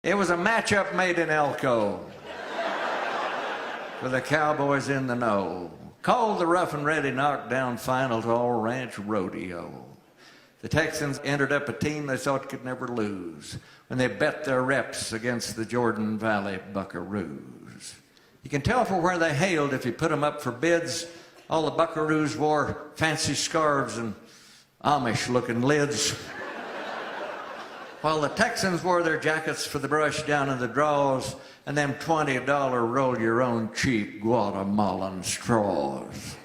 It was a matchup made in Elko for the Cowboys in the know. Called the rough and ready knockdown final to All Ranch Rodeo. The Texans entered up a team they thought could never lose when they bet their reps against the Jordan Valley Buckaroos. You can tell from where they hailed if you put them up for bids. All the Buckaroos wore fancy scarves and Amish-looking lids, while the Texans wore their jackets for the brush down in the draws and them $20 roll-your-own cheap Guatemalan straws.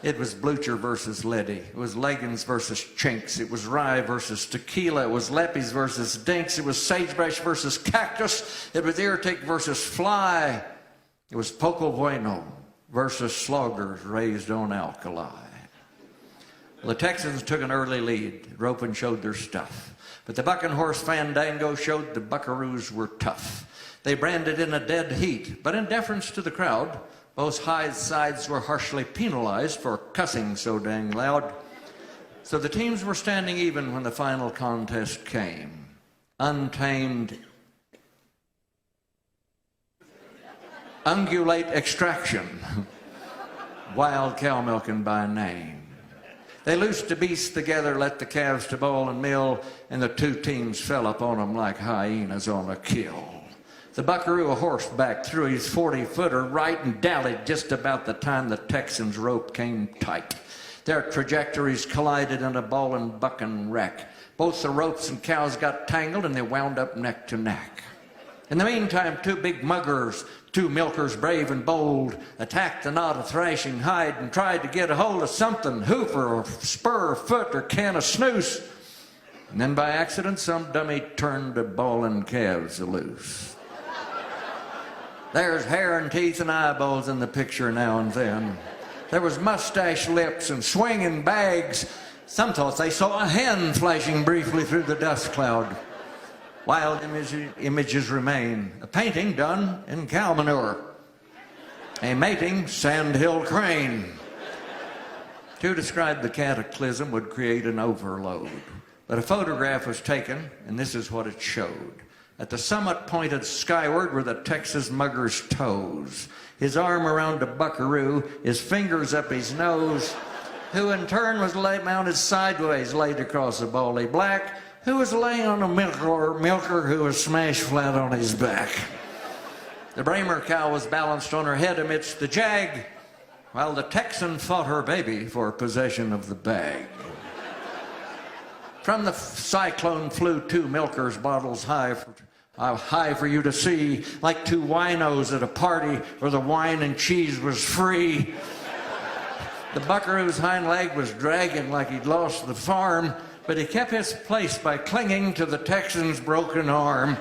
It was Blucher versus Liddy. It was leggings versus chinks. It was rye versus tequila. It was leppies versus dinks. It was sagebrush versus cactus. It was ear tick versus fly. It was poco bueno versus sloggers raised on alkali. Well, the Texans took an early lead. Roping showed their stuff. But the bucking horse fandango showed the Buckaroos were tough. They branded in a dead heat, but in deference to the crowd, both sides were harshly penalized for cussing so dang loud. So the teams were standing even when the final contest came. Untamed ungulate extraction, wild cow milking by name. They loosed the beasts together, let the calves to bawl and mill, and the two teams fell upon them like hyenas on a kill. The Buckaroo horseback threw his 40-footer right and dallied just about the time the Texans' rope came tight. Their trajectories collided in a bawling bucking wreck. Both the ropes and cows got tangled and they wound up neck to neck. In the meantime, two big muggers, two milkers brave and bold, attacked the knot of thrashing hide and tried to get a hold of something, hoofer or spur or foot or can of snooze. And then by accident, some dummy turned the bawling calves loose. There's hair and teeth and eyeballs in the picture now and then. There was mustache lips and swinging bags. Some thought they saw a hen flashing briefly through the dust cloud. Wild images remain. A painting done in cow manure. A mating sandhill crane. To describe the cataclysm would create an overload. But a photograph was taken, and this is what it showed. At the summit pointed skyward were the Texas mugger's toes. His arm around a buckaroo, his fingers up his nose, who in turn was mounted sideways, laid across a bally black, who was laying on a milker who was smashed flat on his back. The Bramer cow was balanced on her head amidst the jag, while the Texan fought her baby for possession of the bag. From the cyclone flew two milkers, bottles high for you to see, like two winos at a party where the wine and cheese was free. The buckaroo's hind leg was dragging like he'd lost the farm, but he kept his place by clinging to the Texan's broken arm.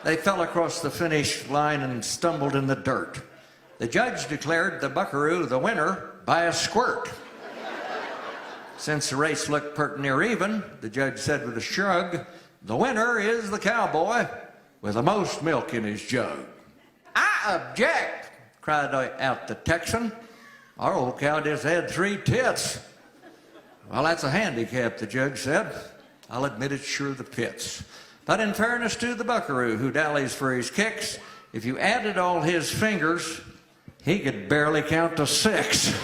They fell across the finish line and stumbled in the dirt. The judge declared the buckaroo the winner by a squirt. Since the race looked pert near even, the judge said with a shrug, the winner is the cowboy with the most milk in his jug. I object, cried out the Texan. Our old cow just had 3 tits. Well, that's a handicap, the judge said. I'll admit it's sure the pits. But in fairness to the buckaroo who dallies for his kicks, if you added all his fingers, he could barely count to 6.